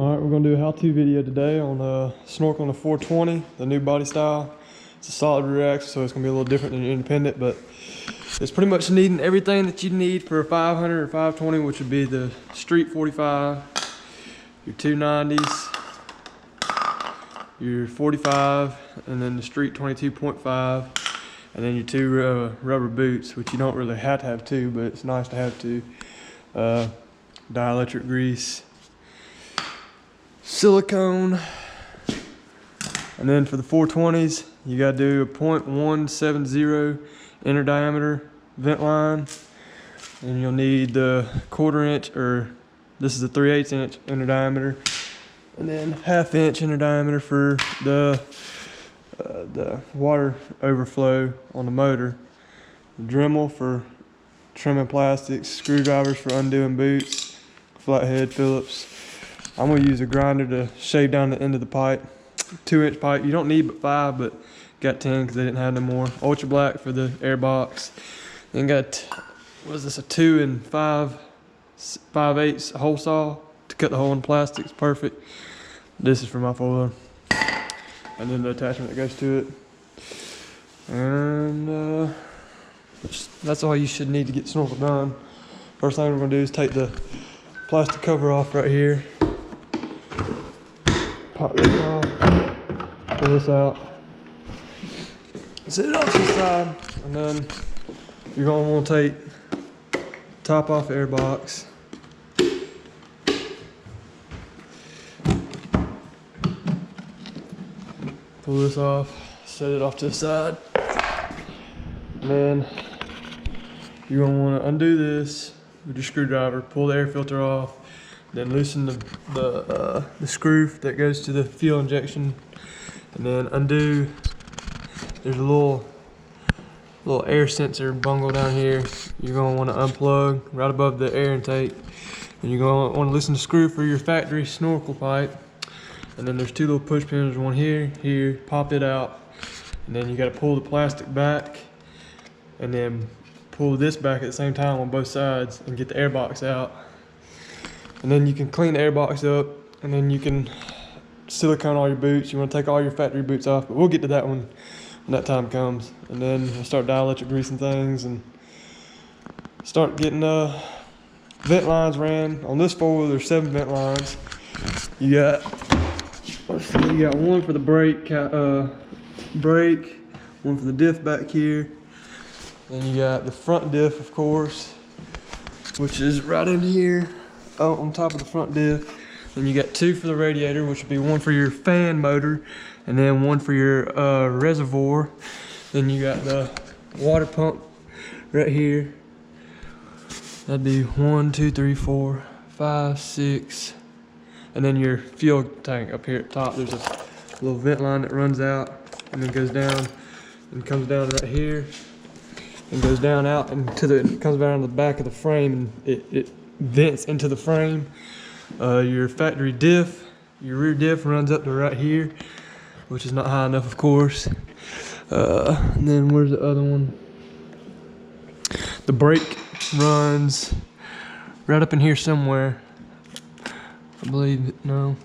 Alright, we're going to do a how-to video today on Snorkel on a 420, the new body style. It's a solid rear axle, so it's going to be a little different than your independent, but it's pretty much needing everything that you need for a 500 or 520, which would be the street 45, your 290s, your 45, and then the street 22.5, and then your two rubber boots, which you don't really have to have two, but it's nice to have two. Dielectric grease, silicone, and then for the 420s you got to do a 0.170 inner diameter vent line, and you'll need the 1/4 inch, or this is a 3/8 inch inner diameter, and then 1/2 inch inner diameter for the water overflow on the motor, the Dremel for trimming plastics, screwdrivers for undoing boots, flathead Phillips. I'm going to use a grinder to shave down the end of the pipe. 2-inch pipe. You don't need but 5, but got 10 because they didn't have no more. Ultra black for the air box. Then got, what is this, a 2 5/8 hole saw to cut the hole in the plastics. Perfect. This is for my 4-wheeler. And then the attachment that goes to it. And that's all you should need to get Snorkel done. First thing we're going to do is take the plastic cover off right here. Pop this off, pull this out, set it off to the side, and then you're going to want to take top off the air box. Pull this off, set it off to the side, and then you're going to want to undo this with your screwdriver, pull the air filter off, then loosen the screw that goes to the fuel injection, and then undo. There's a little air sensor bungle down here. You're going to want to unplug right above the air intake, and you're going to want to loosen the screw for your factory snorkel pipe. And then there's two little push pins, one here, pop it out, and then you got to pull the plastic back, and then pull this back at the same time on both sides and get the air box out. And then you can clean the air box up, and then you can silicone all your boots. You want to take all your factory boots off, but we'll get to that one when that time comes. And then I'll start dielectric greasing things and start getting vent lines ran. On this 4-wheeler, there's 7 vent lines. You got, let's see, you got one for the brake, one for the diff back here. Then you got the front diff, of course, which is right in here. On top of the front diff. Then you got 2 for the radiator, which would be one for your fan motor, and then one for your reservoir. Then you got the water pump right here. That'd be 1, 2, 3, 4, 5, 6. And then your fuel tank up here at top. There's a little vent line that runs out and then goes down and comes down right here and goes down out and comes down to the back of the frame, and it vents into the frame. Your factory diff, your rear diff runs up to right here, which is not high enough, of course. And then where's the other one? The brake runs right up in here somewhere. I believe, no.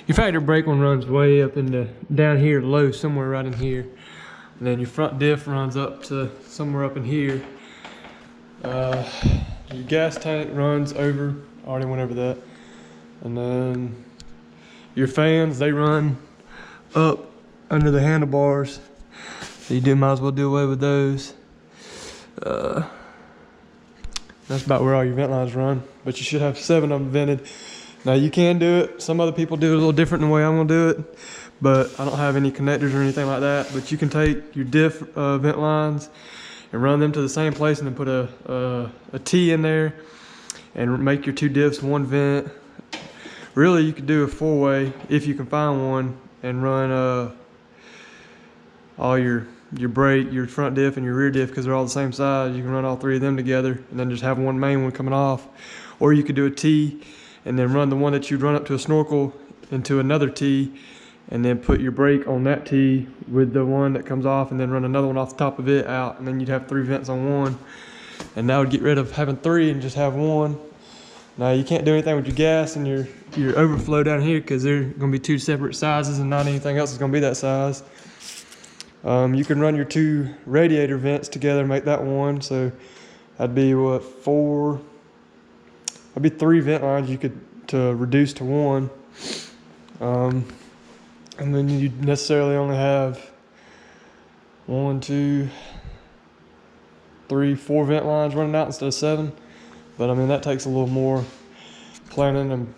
Your factory brake one runs way up in down here low, somewhere right in here. And then your front diff runs up to somewhere up in here. Your gas tank runs over, I already went over that. And then your fans, they run up under the handlebars. So you might as well do away with those. That's about where all your vent lines run, but you should have 7 of them vented. Now you can do it, some other people do it a little different than the way I'm gonna do it, but I don't have any connectors or anything like that. But you can take your diff vent lines and run them to the same place, and then put a T in there and make your 2 diffs 1 vent. Really, you could do a 4-way if you can find one, and run all your brake, your front diff, and your rear diff, because they're all the same size. You can run all 3 of them together and then just have one main one coming off. Or you could do a T and then run the one that you'd run up to a snorkel into another T, and then put your brake on that T with the one that comes off, and then run another one off the top of it out, and then you'd have 3 vents on one. And that would get rid of having 3 and just have 1. Now you can't do anything with your gas and your overflow down here, because they're gonna be 2 separate sizes and not anything else is gonna be that size. You can run your 2 radiator vents together and make that one. So that'd be what, 4? That'd be 3 vent lines you could to reduce to 1. And then you necessarily only have 1, 2, 3, 4 vent lines running out instead of 7. But I mean, that takes a little more planning and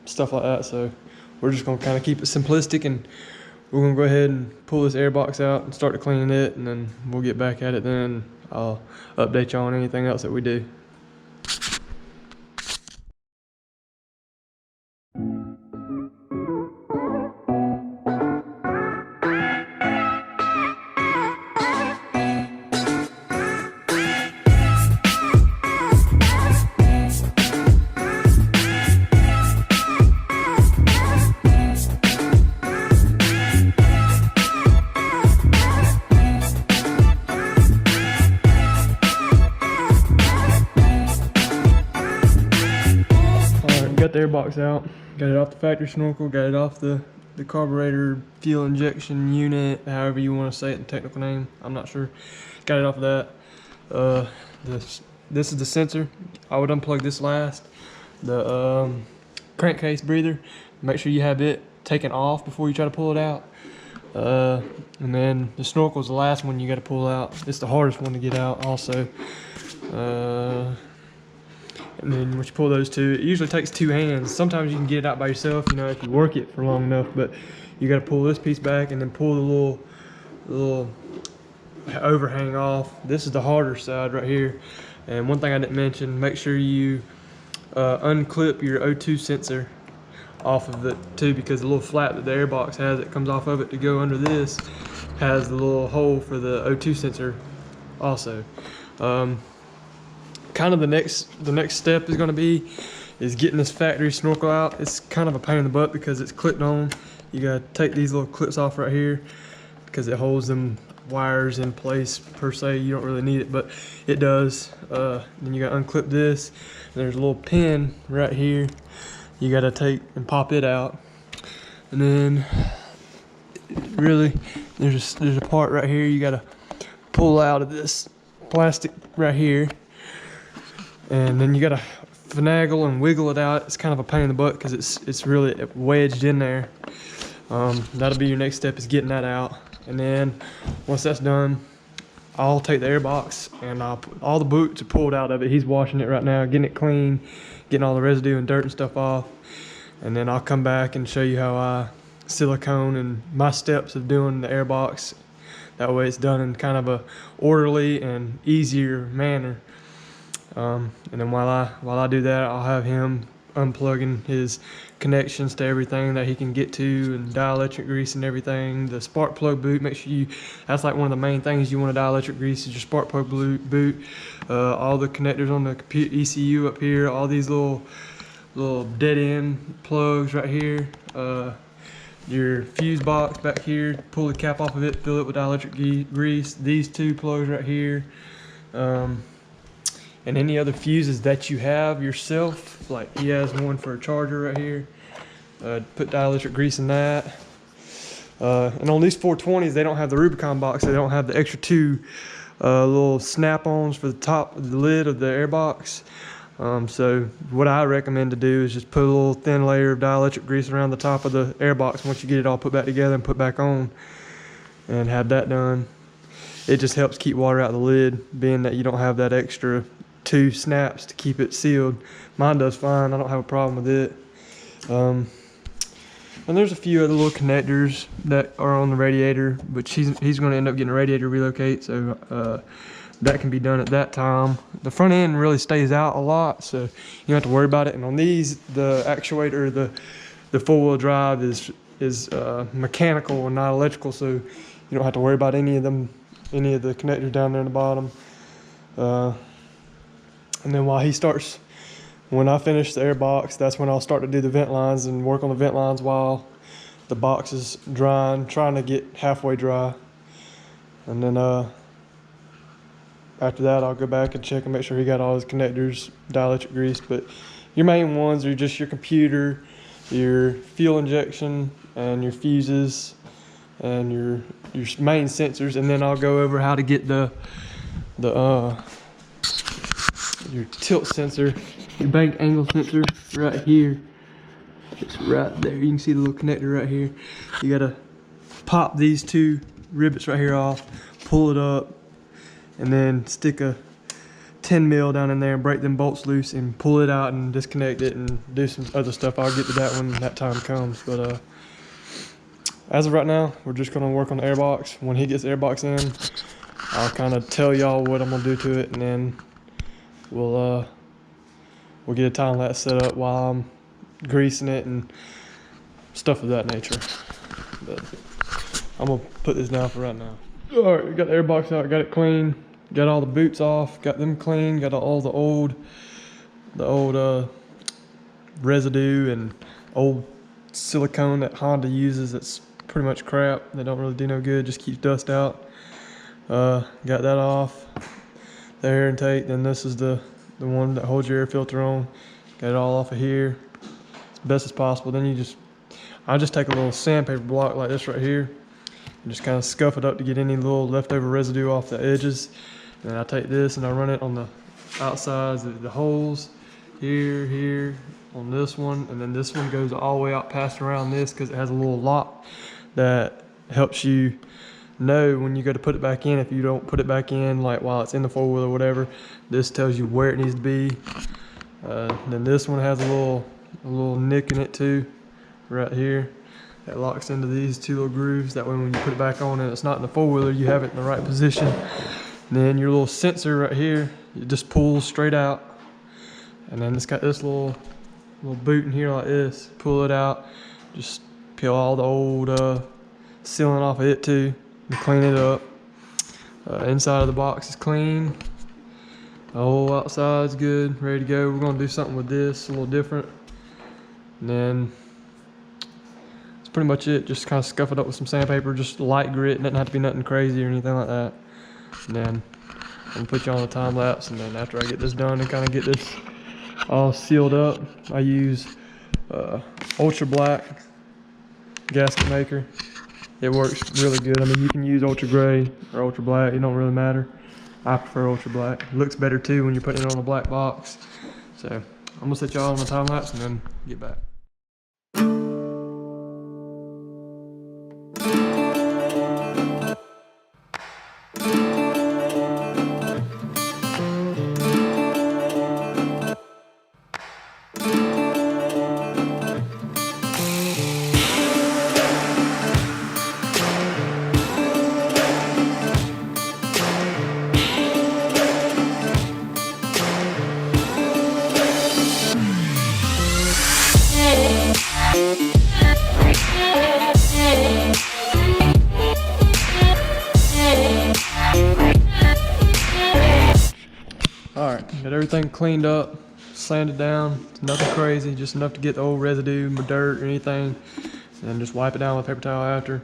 stuff like that. So we're just gonna kind of keep it simplistic, and we're gonna go ahead and pull this air box out and start to clean it, and then we'll get back at it then. I'll update you on anything else that we do. Got the air box out, got it off the factory snorkel, got it off the carburetor fuel injection unit, however you want to say it, the technical name, I'm not sure. Got it off of that. This is the sensor. I would unplug this last. The crankcase breather, make sure you have it taken off before you try to pull it out. And then the snorkel is the last one you got to pull out. It's the hardest one to get out also. And then once you pull those 2, it usually takes 2 hands. Sometimes you can get it out by yourself, you know, if you work it for long enough, but you got to pull this piece back and then pull the little overhang off. This is the harder side right here. And one thing I didn't mention, make sure you unclip your O2 sensor off of it too, because the little flap that the air box has that comes off of it to go under this has the little hole for the O2 sensor also. Kind of the next step is going to be getting this factory snorkel out. It's kind of a pain in the butt because it's clipped on. You got to take these little clips off right here because it holds them wires in place per se. You don't really need it, but it does. Then you got to unclip this. And there's a little pin right here. You got to take and pop it out. And then really there's a part right here you got to pull out of this plastic right here. And then you gotta finagle and wiggle it out. It's kind of a pain in the butt because it's really wedged in there. That'll be your next step, is getting that out. And then once that's done, I'll take the air box and I'll put all the boots are pulled out of it. He's washing it right now, getting it clean, getting all the residue and dirt and stuff off. And then I'll come back and show you how I silicone and my steps of doing the air box. That way it's done in kind of a orderly and easier manner. And then while I do that, I'll have him unplugging his connections to everything that he can get to, and dielectric grease and everything. The spark plug boot, make sure that's like one of the main things you want to dielectric grease is your spark plug boot. All the connectors on the computer ECU up here, all these little dead end plugs right here. Your fuse box back here, pull the cap off of it, fill it with dielectric grease. These 2 plugs right here. And any other fuses that you have yourself, like he has one for a charger right here. Put dielectric grease in that. And on these 420s, they don't have the Rubicon box. They don't have the extra 2 little snap-ons for the top of the lid of the air box. So what I recommend to do is just put a little thin layer of dielectric grease around the top of the air box once you get it all put back together and put back on, and have that done. It just helps keep water out of the lid, being that you don't have that extra 2 snaps to keep it sealed. Mine does fine. I don't have a problem with it. And there's a few other little connectors that are on the radiator, but he's going to end up getting a radiator relocate, so that can be done at that time. The front end really stays out a lot, so you don't have to worry about it. And on these, the actuator, the four-wheel drive is mechanical and not electrical, so you don't have to worry about any of the connectors down there in the bottom. And then when I finish the air box, that's when I'll start to do the vent lines and work on the vent lines while the box is drying, trying to get halfway dry. And then after that, I'll go back and check and make sure he got all his connectors dielectric greased. But your main ones are just your computer, your fuel injection, and your fuses, and your main sensors. And then I'll go over how to get your tilt sensor, your bank angle sensor right here. It's right there. You can see the little connector right here. You gotta pop these two rivets right here off, pull it up, and then stick a 10 mil down in there and break them bolts loose and pull it out and disconnect it and do some other stuff. I'll get to that when that time comes. But as of right now, we're just gonna work on the airbox. When he gets the airbox in, I'll kind of tell y'all what I'm gonna do to it, and then we'll get a time lapse set up while I'm greasing it and stuff of that nature. But I'm gonna put this down for right now. All right, we got the airbox out, got it clean, got all the boots off, got them clean, got all the old residue and old silicone that Honda uses. That's pretty much crap. They don't really do no good, just keeps dust out. Got that off. The air intake, then this is the one that holds your air filter on. Got it all off of here as best as possible. Then I just take a little sandpaper block like this right here and just kind of scuff it up to get any little leftover residue off the edges. And then I take this and I run it on the outsides of the holes here on this one, and then this one goes all the way out past around this because it has a little lock that helps you know when you go to put it back in. If you don't put it back in like while it's in the four-wheel or whatever, this tells you where it needs to be. Then this one has a little nick in it too, right here, that locks into these two little grooves. That way when you put it back on and it's not in the four-wheeler, you have it in the right position. And then your little sensor right here, it just pulls straight out. And then it's got this little boot in here like this. Pull it out, just peel all the old sealant off of it too, and clean it up. Inside of the box is clean. The whole outside's good, ready to go. We're gonna do something with this a little different. And then that's pretty much it. Just kind of scuff it up with some sandpaper, just light grit. It doesn't have to be nothing crazy or anything like that. And then I'm gonna put you on a time lapse, and then after I get this done and kind of get this all sealed up, I use ultra black gasket maker. It works really good. I mean, you can use ultra gray or ultra black, it don't really matter. I prefer ultra black. It looks better too when you're putting it on a black box. So I'm gonna set y'all on a time lapse and then get back. Alright, got everything cleaned up, sanded down, nothing crazy, just enough to get the old residue, dirt or anything, and just wipe it down with a paper towel after.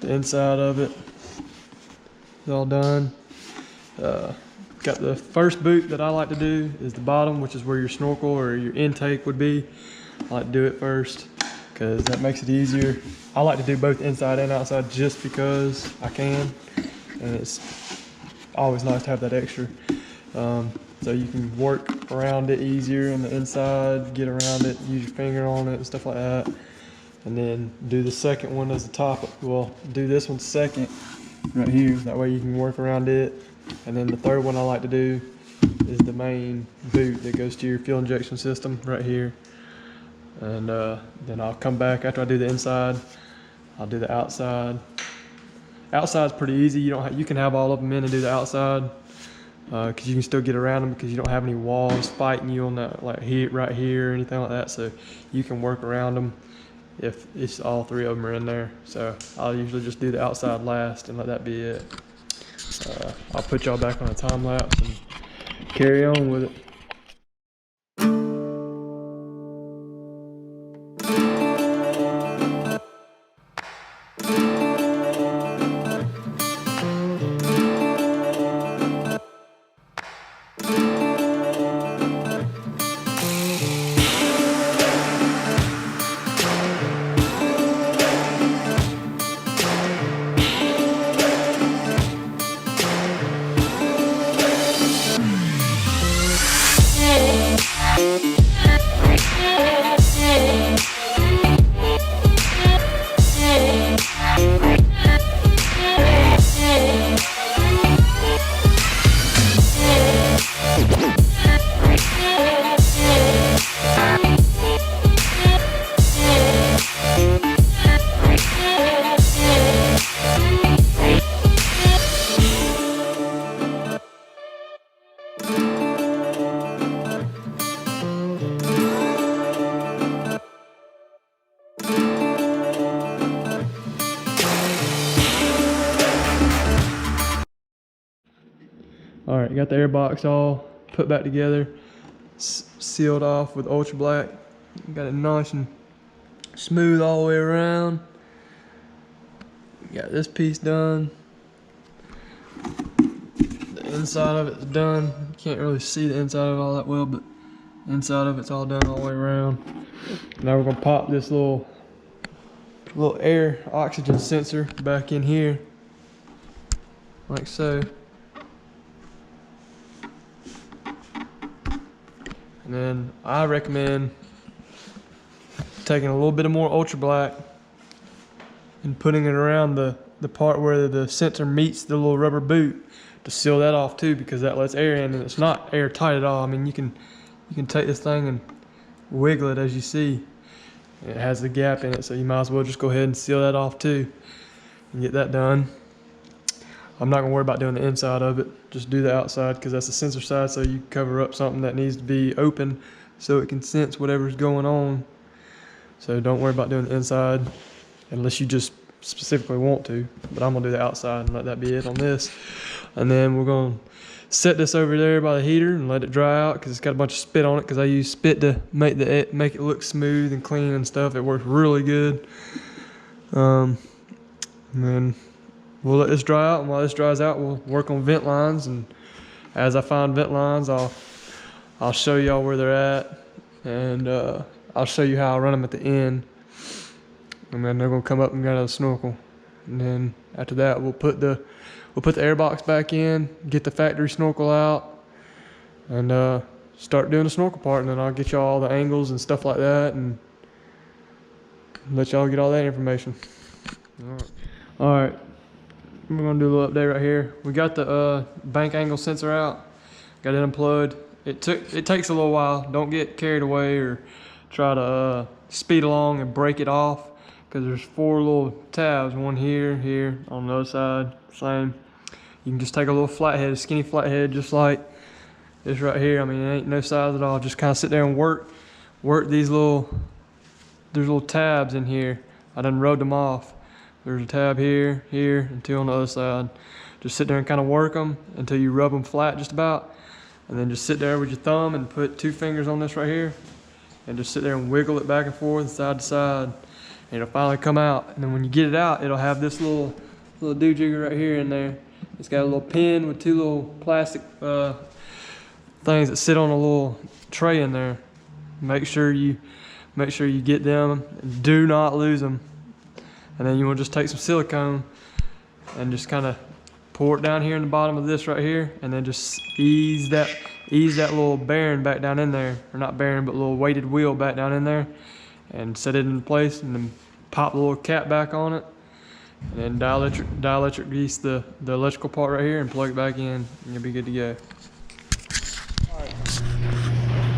The inside of it is all done. Got the first boot that I like to do is the bottom, which is where your snorkel or your intake would be. I like to do it first because that makes it easier. I like to do both inside and outside just because I can, and it's always nice to have that extra. So you can work around it easier on the inside, get around it, use your finger on it and stuff like that. And then do the second one as the top. Well, do this one second right here. That way you can work around it. And then the third one I like to do is the main boot that goes to your fuel injection system right here. And then I'll come back after I do the inside. I'll do the outside. Outside's pretty easy. You can have all of them in and do the outside, because you can still get around them because you don't have any walls fighting you on that, like here, right here, or anything like that. So you can work around them if it's all three of them are in there. So I'll usually just do the outside last and let that be it. I'll put y'all back on a time lapse and carry on with it. All right, got the air box all put back together, sealed off with ultra black. Got it nice and smooth all the way around. Got this piece done. The inside of it's done. You can't really see the inside of it all that well, but the inside of it's all done all the way around. Now we're gonna pop this little air oxygen sensor back in here, like so. And then I recommend taking a little bit of more ultra black and putting it around the part where the sensor meets the little rubber boot to seal that off too, because that lets air in and it's not airtight at all. I mean, you can take this thing and wiggle it as you see. It has the gap in it, so you might as well just go ahead and seal that off too and get that done. I'm not gonna worry about doing the inside of it, just do the outside because that's the sensor side, so you cover up something that needs to be open so it can sense whatever's going on. So don't worry about doing the inside unless you just specifically want to, but I'm gonna do the outside and let that be it on this. And then we're gonna set this over there by the heater and let it dry out because it's got a bunch of spit on it, because I use spit to make it look smooth and clean and stuff. It works really good. And then we'll let this dry out, and while this dries out, we'll work on vent lines. And as I find vent lines, I'll show y'all where they're at, and I'll show you how I run them at the end. And then they're gonna come up and get out of the snorkel. And then after that, we'll put the air box back in, get the factory snorkel out, and start doing the snorkel part. And then I'll get y'all all the angles and stuff like that, and let y'all get all that information. All right. We're gonna do a little update right here. We got the bank angle sensor out, got it unplugged. It takes a little while. Don't get carried away or try to speed along and break it off, because there's 4 little tabs, one here, here, on the other side, same. You can just take a little flathead, a skinny flathead, just like this right here. I mean, it ain't no size at all. Just kind of sit there and work these there's little tabs in here. I done rubbed them off. There's a tab here, here, and 2 on the other side. Just sit there and kind of work them until you rub them flat just about. And then just sit there with your thumb and put 2 fingers on this right here. And just sit there and wiggle it back and forth, side to side. And it'll finally come out. And then when you get it out, it'll have this little doohjigger right here in there. It's got a little pin with 2 little plastic things that sit on a little tray in there. Make sure you get them. And do not lose them. And then you want to just take some silicone and just kind of pour it down here in the bottom of this right here, and then just ease that little bearing back down in there, or not bearing, but little weighted wheel back down in there, and set it in place, and then pop the little cap back on it, and then dielectric grease the electrical part right here and plug it back in, and you'll be good to go.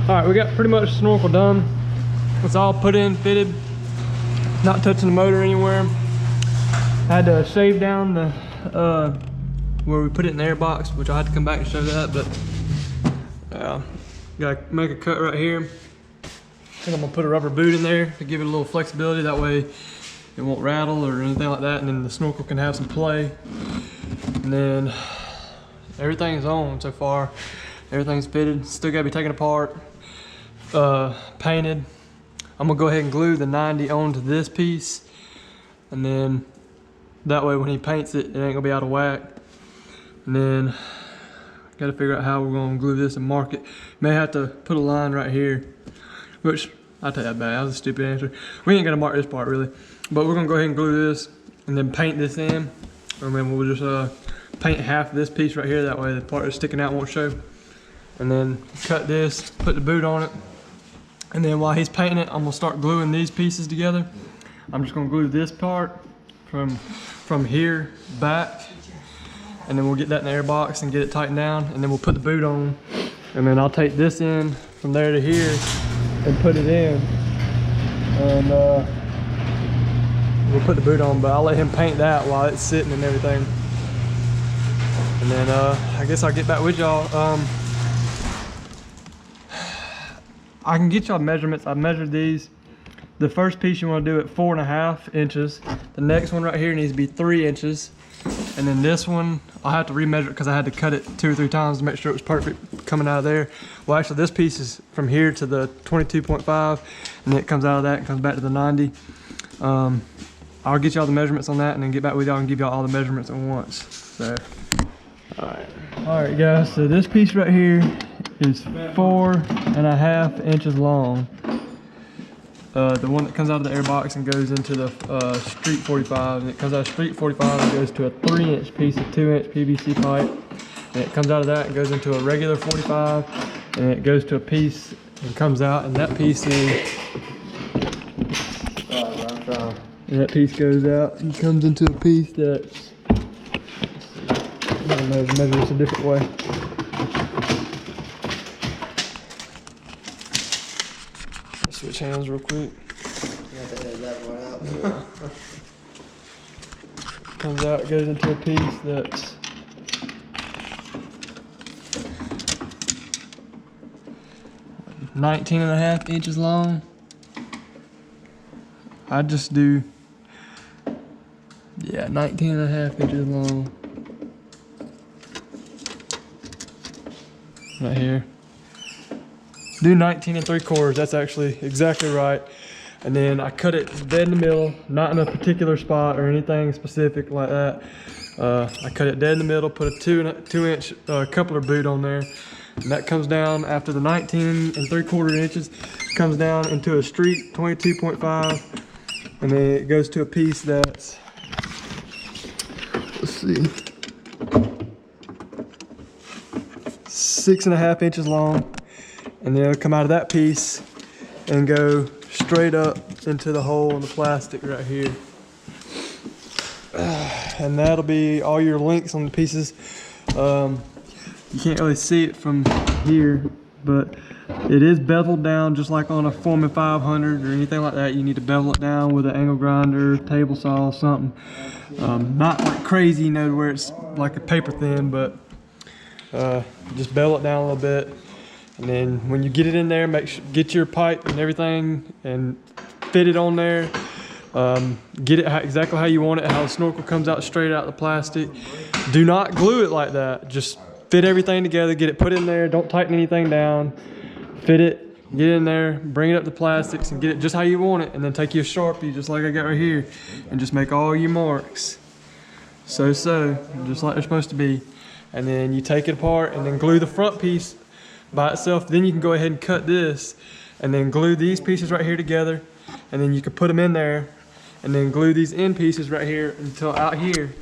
All right, we got pretty much snorkel done. It's all put in, fitted, not touching the motor anywhere. I had to shave down the where we put it in the air box, which I had to come back and show that, but gotta make a cut right here. I think I'm gonna put a rubber boot in there to give it a little flexibility, that way it won't rattle or anything like that, and then the snorkel can have some play. And then everything's on so far. Everything's fitted, still gotta be taken apart, painted. I'm gonna go ahead and glue the 90 onto this piece, and then that way when he paints it, it ain't gonna be out of whack. And then gotta figure out how we're gonna glue this and mark it. May have to put a line right here, which I take that back, that was a stupid answer. We ain't gonna mark this part really, but we're gonna go ahead and glue this and then paint this in, and then we'll just paint half of this piece right here, that way the part that's sticking out won't show. And then cut this, put the boot on it, and then while he's painting it, I'm gonna start gluing these pieces together. I'm just gonna glue this part from here back, and then we'll get that in the air box and get it tightened down, and then we'll put the boot on, and then I'll take this in from there to here and put it in, and we'll put the boot on, but I'll let him paint that while it's sitting and everything. And then I guess I'll get back with y'all. I can get y'all measurements. I measured these. The first piece you want to do at 4.5 inches. The next one right here needs to be 3 inches. And then this one, I'll have to remeasure it because I had to cut it 2 or 3 times to make sure it was perfect coming out of there. Well, actually this piece is from here to the 22.5, and then it comes out of that and comes back to the 90. I'll get y'all the measurements on that and then get back with y'all and give y'all all the measurements at once. So, all right guys, so this piece right here is 4.5 inches long. The one that comes out of the air box and goes into the street 45, and it comes out of street 45 and goes to a 3-inch piece of 2-inch PVC pipe, and it comes out of that and goes into a regular 45, and it goes to a piece and comes out, and that piece is, and that piece goes out and comes into a piece that's, I don't know, measure this a different way. Switch hands real quick. Yeah. Comes out, goes into a piece that's 19.5 inches long. I just do, yeah, 19.5 inches long. Right here. Do 19 3/4, that's actually exactly right. And then I cut it dead in the middle, not in a particular spot or anything specific like that. I cut it dead in the middle, put a 2-inch coupler boot on there, and that comes down after the 19 3/4 inches, comes down into a street 22.5, and then it goes to a piece that's, let's see, 6.5 inches long. And then it'll come out of that piece and go straight up into the hole in the plastic right here. And that'll be all your links on the pieces. You can't really see it from here, but it is beveled down just like on a Foreman 500 or anything like that. You need to bevel it down with an angle grinder, table saw, something. Not like crazy, you know, where it's like a paper thin, but just bevel it down a little bit. And then when you get it in there, get your pipe and everything and fit it on there. Get it exactly how you want it, how the snorkel comes out straight out of the plastic. Do not glue it like that. Just fit everything together, get it put in there. Don't tighten anything down. Fit it, get it in there, bring it up to plastics and get it just how you want it. And then take your Sharpie, just like I got right here, and just make all your marks. So, just like they're supposed to be. And then you take it apart and then glue the front piece by itself. Then you can go ahead and cut this and then glue these pieces right here together, and then you can put them in there and then glue these end pieces right here until out here,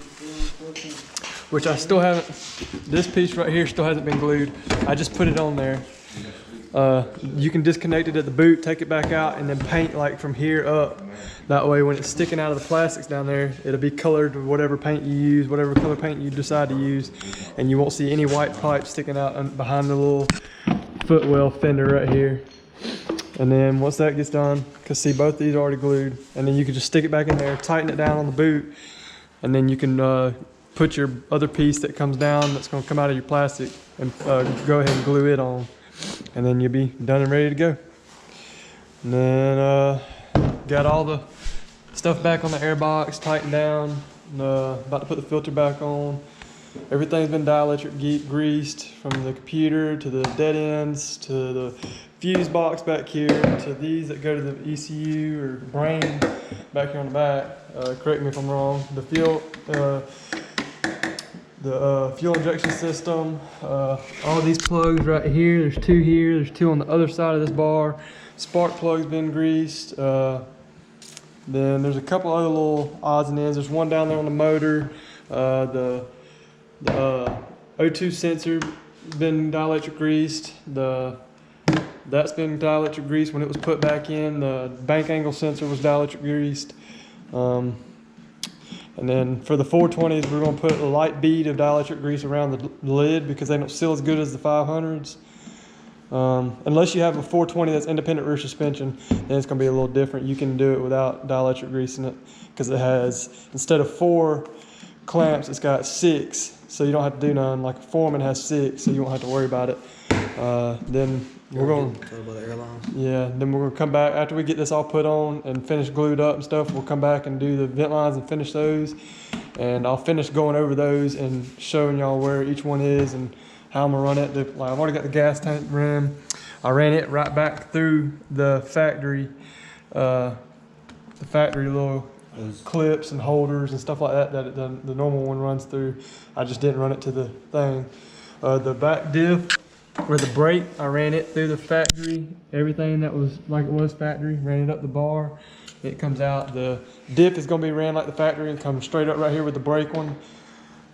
which I still haven't, this piece right here still hasn't been glued. I just put it on there. You can disconnect it at the boot, take it back out, and then paint like from here up. That way when it's sticking out of the plastics down there, it'll be colored with whatever paint you use, whatever color paint you decide to use, and you won't see any white pipe sticking out behind the little footwell fender right here. And then once that gets done, cause see both these are already glued, and then you can just stick it back in there, tighten it down on the boot, and then you can put your other piece that comes down that's gonna come out of your plastic and go ahead and glue it on. And then you'll be done and ready to go. And then got all the stuff back on the air box, tightened down, about to put the filter back on. Everything's been dielectric greased, from the computer to the dead ends to the fuse box back here to these that go to the ECU or brain back here on the back. Correct me if I'm wrong. The fuel injection system, all these plugs right here. There's two here. There's two on the other side of this bar. Spark plug's been greased. Then there's a couple other little odds and ends. There's one down there on the motor. The O2 sensor been dielectric greased. That's been dielectric greased when it was put back in. The bank angle sensor was dielectric greased. And then for the 420s, we're going to put a light bead of dielectric grease around the lid because they don't seal as good as the 500s. Unless you have a 420 that's independent rear suspension, then it's going to be a little different. You can do it without dielectric grease in it because it has, instead of 4 clamps, it's got 6. So you don't have to do none. Like a Foreman has 6, so you won't have to worry about it. Then we're going then we're going to come back after we get this all put on and finish glued up and stuff. We'll come back and do the vent lines and finish those. And I'll finish going over those and showing y'all where each one is and how I'm gonna run it. Like I've already got the gas tank rim. I ran it right back through the factory little clips and holders and stuff like that the normal one runs through. I just didn't run it to the thing. The back diff where the brake, I ran it through the factory. Everything that was like it was factory, ran it up the bar. It comes out. The diff is gonna be ran like the factory and come straight up right here with the brake one.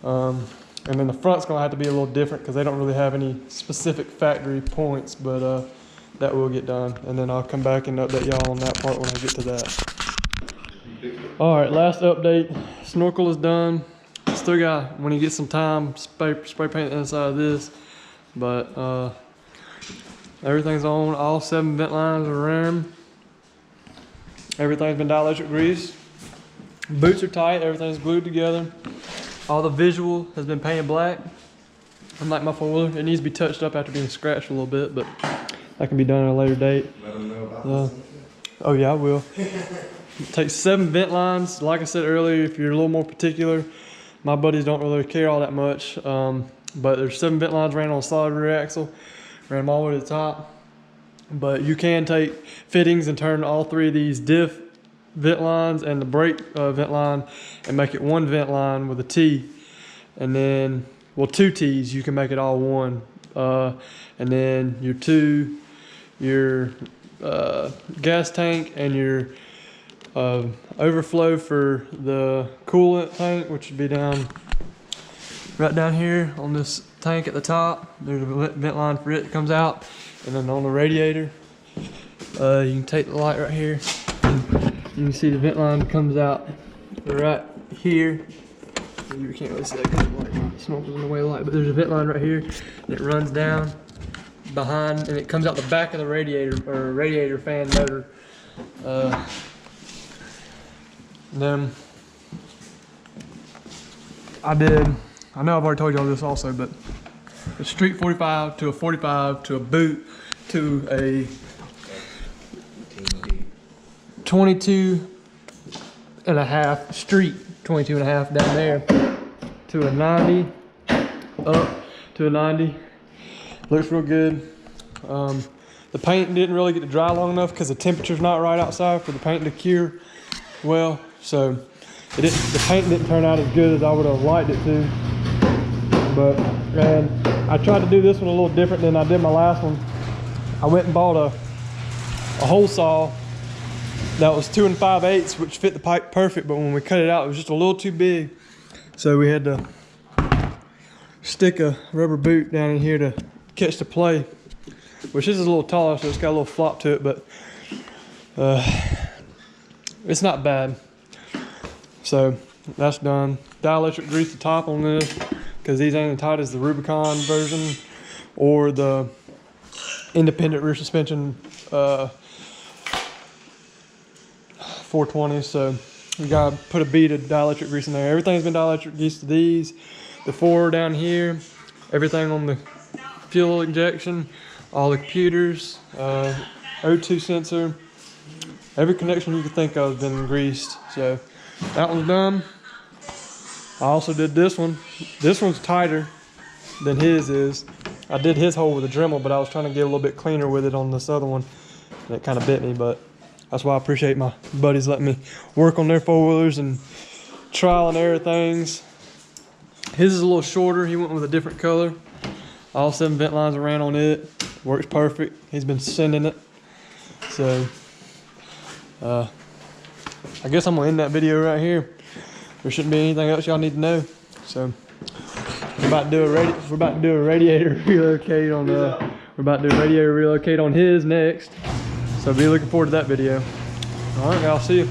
And then the front's gonna have to be a little different because they don't really have any specific factory points, but that will get done. And then I'll come back and update y'all on that part when I get to that. All right, last update. Snorkel is done. Still got, when you get some time, spray paint the inside of this. But everything's on. All 7 vent lines are ram. Everything's been dielectric greased. Boots are tight. Everything's glued together. All the visual has been painted black. Unlike my 4-wheeler, it needs to be touched up after being scratched a little bit, but that can be done at a later date. Let them know about this. Oh yeah, I will. It takes 7 vent lines. Like I said earlier, if you're a little more particular, my buddies don't really care all that much. But there's 7 vent lines ran on a solid rear axle. Ran them all the way to the top. But you can take fittings and turn all 3 of these diff vent lines and the brake vent line and make it 1 vent line with a T. And then, well, 2 T's, you can make it all 1. And then your gas tank and your overflow for the coolant tank, which would be right down here on this tank at the top. There's a vent line for it that comes out. And then on the radiator, you can take the light right here. You can see the vent line comes out right here. You can't really see that because the snorkel's in the way of the light, but there's a vent line right here, and it runs down behind, and it comes out the back of the radiator, or radiator fan motor. Then I know I've already told y'all this also, but a street 45 to a 45 to a boot to a 22 and a half street, 22 and a half down there to a 90, up to a 90. Looks real good. The paint didn't really get to dry long enough because the temperature's not right outside for the paint to cure well. So the paint didn't turn out as good as I would have liked it to. And I tried to do this one a little different than I did my last one. I went and bought a hole saw that was 2 5/8, which fit the pipe perfect, but when we cut it out, it was just a little too big. So we had to stick a rubber boot down in here to catch the play, which is a little taller, so it's got a little flop to it, but it's not bad. So that's done. Dielectric grease the top on this, because these ain't as tight as the Rubicon version or the independent rear suspension 420, so we gotta put a bead of dielectric grease in there. Everything's been dielectric grease to these. The 4 down here, everything on the fuel injection, all the computers, O2 sensor, every connection you could think of has been greased. So that one's done. I also did this one. This one's tighter than his is. I did his hole with a Dremel, but I was trying to get a little bit cleaner with it on this other one. And it kind of bit me, but that's why I appreciate my buddies letting me work on their 4-wheelers and trial and error things. His is a little shorter. He went with a different color. All 7 vent lines are ran on it. Works perfect. He's been sending it. So, I guess I'm gonna end that video right here. There shouldn't be anything else y'all need to know. So, we're about to do a radiator relocate on his next. So be looking forward to that video. All right, I'll see you.